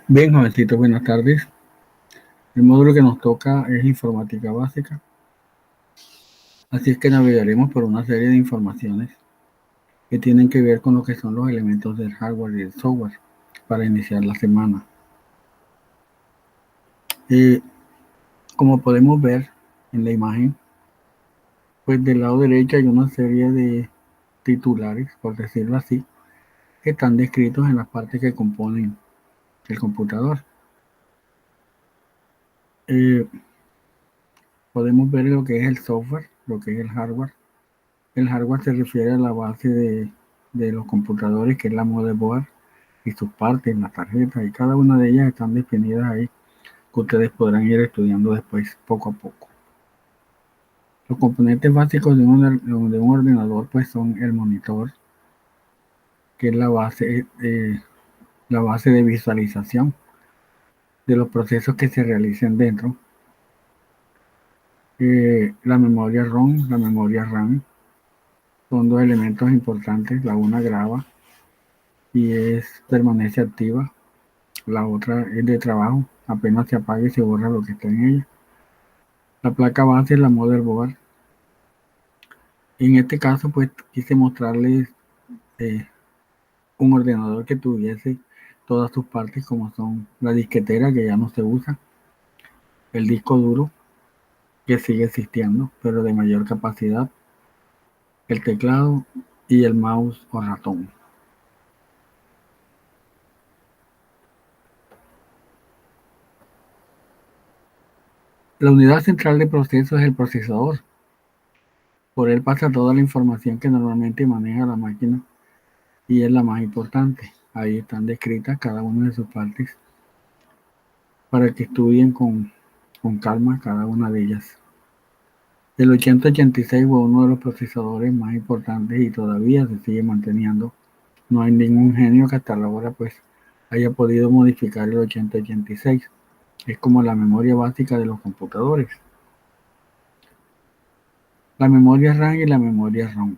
Bien, jovencito, buenas tardes. El módulo que nos toca es informática básica, así es que navegaremos por una serie de informaciones que tienen que ver con lo que son los elementos del hardware y el software para iniciar la semana. Eh, Como podemos ver en la imagen, pues del lado derecho hay una serie de titulares, por decirlo así, que están descritos en las partes que componen el computador. Eh, Podemos ver lo que es el software, lo que es el hardware. El hardware se refiere a la base de los computadores, que es la motherboard y sus partes, las tarjetas, y cada una de ellas están definidas ahí, que ustedes podrán ir estudiando después, poco a poco. Los componentes básicos de un ordenador pues son el monitor, que es la base de visualización de los procesos que se realicen dentro. La memoria ROM, la memoria RAM, son dos elementos importantes. La una graba y permanece activa. La otra es de trabajo, apenas se apaga y se borra lo que está en ella. La placa base es la motherboard. En este caso, pues quise mostrarles eh, un ordenador que tuviese todas sus partes, como son la disquetera, que ya no se usa, el disco duro, que sigue existiendo, pero de mayor capacidad, el teclado y el mouse o ratón. La unidad central de proceso es el procesador. Por él pasa toda la información que normalmente maneja la máquina y es la más importante. Ahí están descritas cada una de sus partes para que estudien con calma cada una de ellas. El 8086 fue uno de los procesadores más importantes y todavía se sigue manteniendo. No hay ningún genio que hasta la hora pues haya podido modificar el 8086. Es como la memoria básica de los computadores. La memoria RAM y la memoria ROM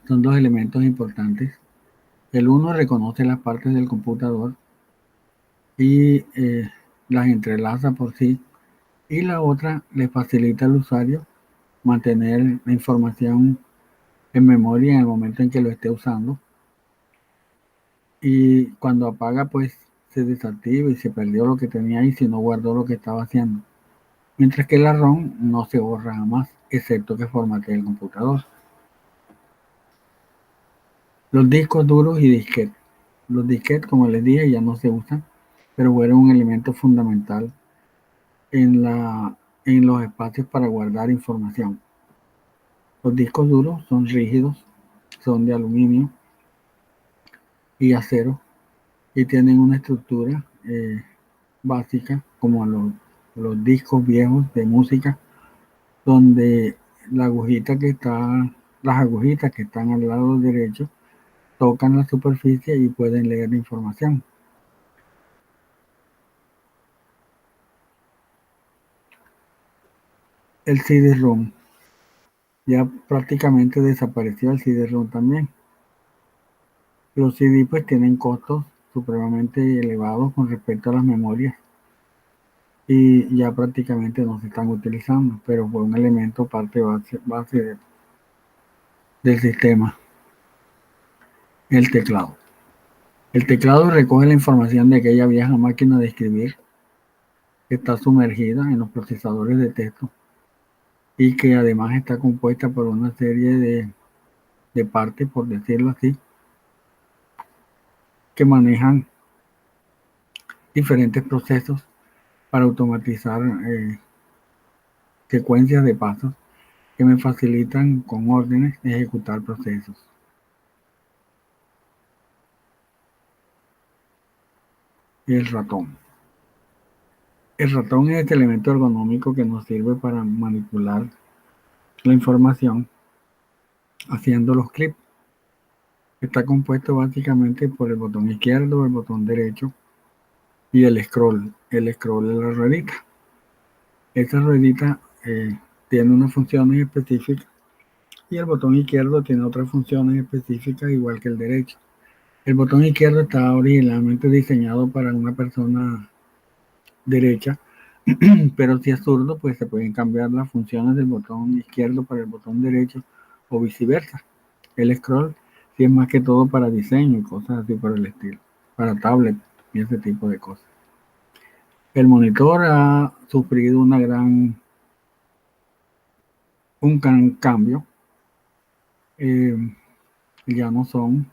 son dos elementos importantes. El uno reconoce las partes del computador y las entrelaza por sí, y la otra le facilita al usuario mantener la información en memoria en el momento en que lo esté usando, y cuando apaga pues se desactiva y se perdió lo que tenía ahí si no guardó lo que estaba haciendo. Mientras que la ROM no se borra jamás, excepto que formatee el computador. Los discos duros y disquetes. Los disquetes, como les dije, ya no se usan, pero fueron un elemento fundamental en los espacios para guardar información. Los discos duros son rígidos, son de aluminio y acero y tienen una estructura básica como los discos viejos de música, donde la agujita que está, las agujitas que están al lado derecho tocan la superficie y pueden leer la información. El CD-ROM, ya prácticamente desapareció el CD-ROM también. Los CD pues tienen costos supremamente elevados con respecto a las memorias y ya prácticamente no se están utilizando, pero fue un elemento parte base del sistema. El teclado. El teclado recoge la información de aquella vieja máquina de escribir que está sumergida en los procesadores de texto y que además está compuesta por una serie de partes, por decirlo así, que manejan diferentes procesos para automatizar secuencias de pasos que me facilitan con órdenes ejecutar procesos. El ratón. El ratón es este elemento ergonómico que nos sirve para manipular la información haciendo los clips. Está compuesto básicamente por el botón izquierdo, el botón derecho y el scroll. El scroll es la ruedita. Esta ruedita tiene unas funciones específicas y el botón izquierdo tiene otras funciones específicas igual que el derecho. El botón izquierdo está originalmente diseñado para una persona derecha, pero si es zurdo, pues se pueden cambiar las funciones del botón izquierdo para el botón derecho o viceversa. El scroll sí es más que todo para diseño y cosas así por el estilo, para tablet y ese tipo de cosas. El monitor ha sufrido un gran cambio. Eh, ya no son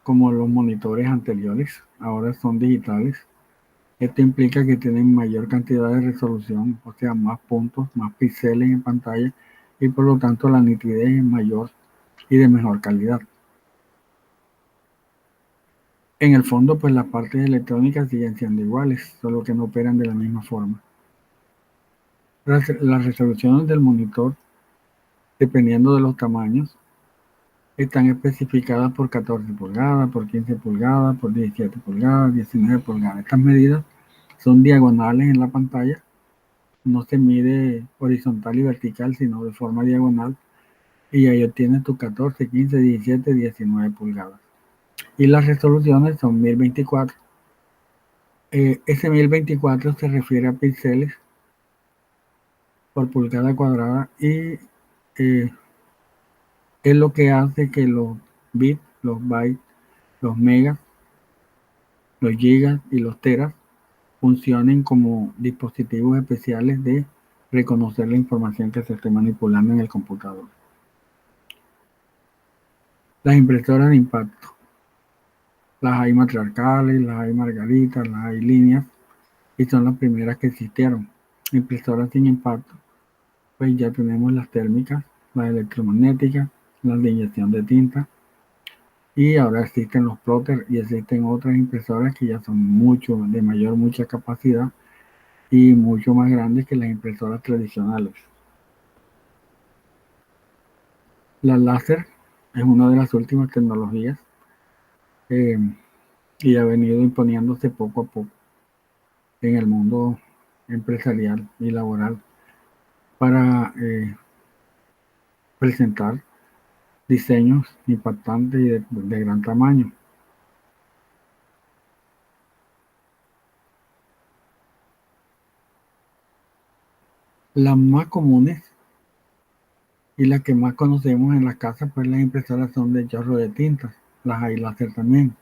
como los monitores anteriores, ahora son digitales. Esto implica que tienen mayor cantidad de resolución, o sea, más puntos, más píxeles en pantalla y por lo tanto la nitidez es mayor y de mejor calidad. En el fondo, pues las partes electrónicas siguen siendo iguales, solo que no operan de la misma forma. Las resoluciones del monitor, dependiendo de los tamaños, están especificadas por 14 pulgadas, por 15 pulgadas, por 17 pulgadas, 19 pulgadas. Estas medidas son diagonales en la pantalla, no se mide horizontal y vertical, sino de forma diagonal, y ahí obtienes tus 14, 15, 17, 19 pulgadas. Y las resoluciones son 1024. Ese 1024 se refiere a píxeles por pulgada cuadrada y es lo que hace que los bits, los bytes, los megas, los gigas y los teras funcionen como dispositivos especiales de reconocer la información que se esté manipulando en el computador. Las impresoras de impacto. Las hay matriarcales, las hay margaritas, las hay líneas y son las primeras que existieron. Impresoras sin impacto, pues ya tenemos las térmicas, las electromagnéticas, las de inyección de tinta y ahora existen los plotters y existen otras impresoras que ya son mucha capacidad y mucho más grandes que las impresoras tradicionales. La láser es una de las últimas tecnologías eh, y ha venido imponiéndose poco a poco en el mundo empresarial y laboral para presentar diseños impactantes y de gran tamaño. Las más comunes y las que más conocemos en las casas, pues las impresoras son de chorro de tinta, las hay láser también.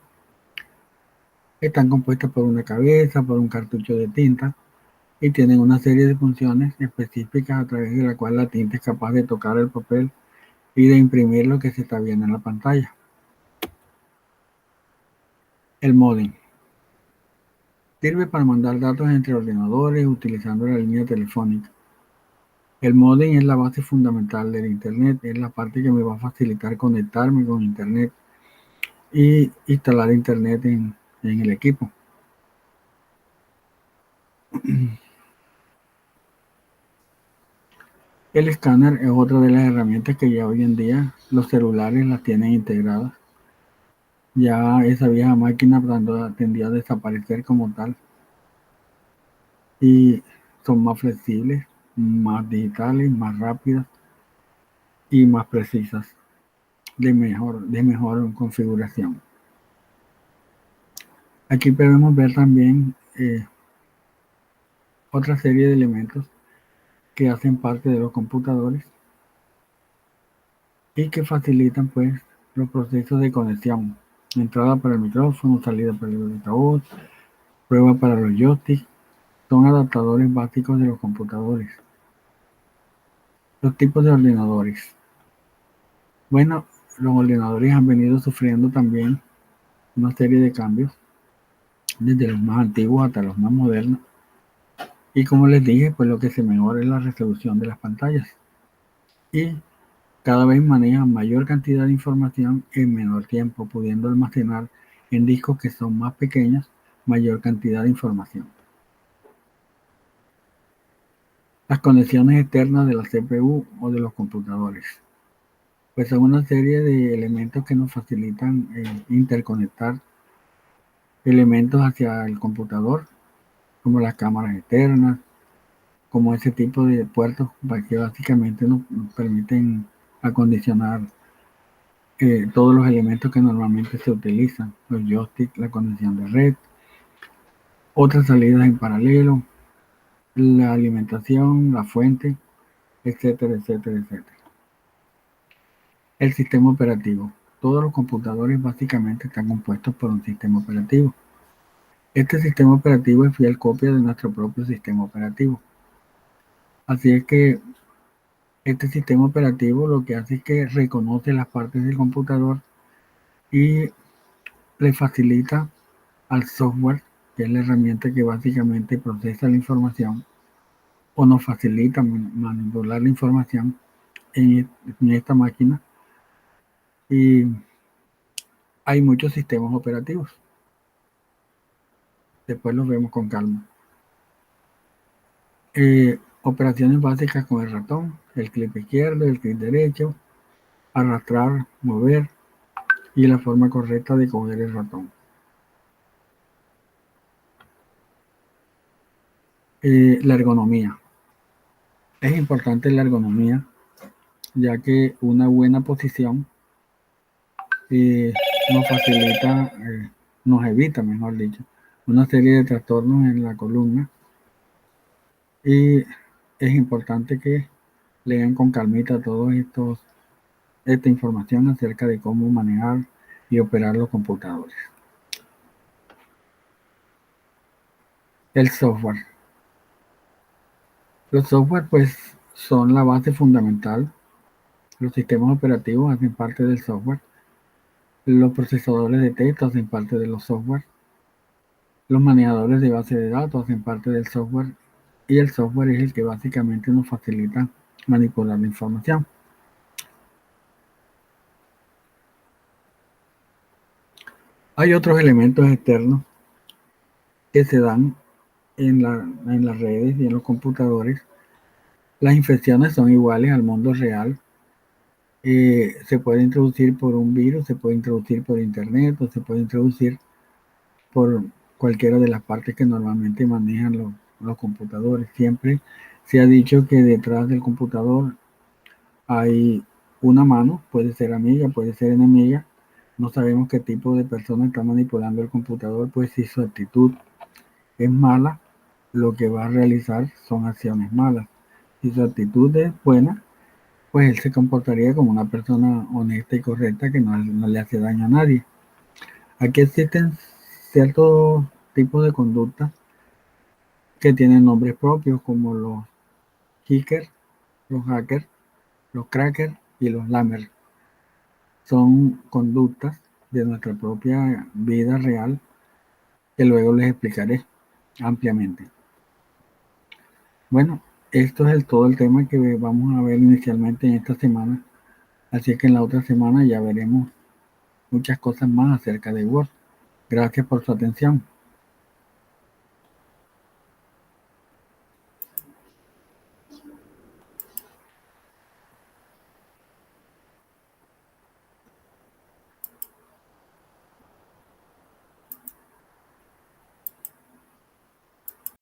Están compuestas por una cabeza, por un cartucho de tinta y tienen una serie de funciones específicas a través de la cual la tinta es capaz de tocar el papel y de imprimir lo que se está viendo en la pantalla. El módem sirve para mandar datos entre ordenadores utilizando la línea telefónica. El módem es la base fundamental del Internet, es la parte que me va a facilitar conectarme con Internet y instalar Internet en el equipo. El escáner es otra de las herramientas que ya hoy en día los celulares las tienen integradas. Ya esa vieja máquina tendió a desaparecer como tal y son más flexibles, más digitales, más rápidas y más precisas, de mejor configuración. Aquí podemos ver también otra serie de elementos que hacen parte de los computadores y que facilitan pues los procesos de conexión. Entrada para el micrófono, salida para el altavoz, prueba para los joysticks, son adaptadores básicos de los computadores. Los tipos de ordenadores. Bueno, los ordenadores han venido sufriendo también una serie de cambios, desde los más antiguos hasta los más modernos. Y como les dije, pues lo que se mejora es la resolución de las pantallas. Y cada vez manejan mayor cantidad de información en menor tiempo, pudiendo almacenar en discos que son más pequeños mayor cantidad de información. Las conexiones externas de la CPU o de los computadores. Pues son una serie de elementos que nos facilitan interconectar elementos hacia el computador, como las cámaras externas, como ese tipo de puertos que básicamente nos permiten acondicionar todos los elementos que normalmente se utilizan, los joysticks, la conexión de red, otras salidas en paralelo, la alimentación, la fuente, etcétera, etcétera, etcétera. El sistema operativo. Todos los computadores básicamente están compuestos por un sistema operativo. Este sistema operativo es fiel copia de nuestro propio sistema operativo. Así es que este sistema operativo lo que hace es que reconoce las partes del computador y le facilita al software, que es la herramienta que básicamente procesa la información o nos facilita manipular la información en esta máquina. Y hay muchos sistemas operativos. Después los vemos con calma. Operaciones básicas con el ratón, el clic izquierdo, el clic derecho, arrastrar, mover y la forma correcta de coger el ratón. La ergonomía. Es importante la ergonomía, ya que una buena posición nos facilita, nos evita, mejor dicho, una serie de trastornos en la columna. Y es importante que lean con calmita esta información acerca de cómo manejar y operar los computadores. El software. Los software pues son la base fundamental. Los sistemas operativos hacen parte del software. Los procesadores de texto hacen parte de los software. Los manejadores de base de datos hacen parte del software. Y el software es el que básicamente nos facilita manipular la información. Hay otros elementos externos que se dan en las redes y en los computadores. Las infecciones son iguales al mundo real. Se puede introducir por un virus, se puede introducir por internet o se puede introducir por cualquiera de las partes que normalmente manejan los computadores. Siempre se ha dicho que detrás del computador hay una mano, puede ser amiga, puede ser enemiga. No sabemos qué tipo de persona está manipulando el computador, pues si su actitud es mala, lo que va a realizar son acciones malas. Si su actitud es buena, pues él se comportaría como una persona honesta y correcta que no le hace daño a nadie. Aquí existen ciertos tipos de conductas que tienen nombres propios, como los kickers, los hackers, los crackers y los lammers. Son conductas de nuestra propia vida real que luego les explicaré ampliamente. Bueno, esto es todo el tema que vamos a ver inicialmente en esta semana. Así que en la otra semana ya veremos muchas cosas más acerca de Word. Gracias por su atención.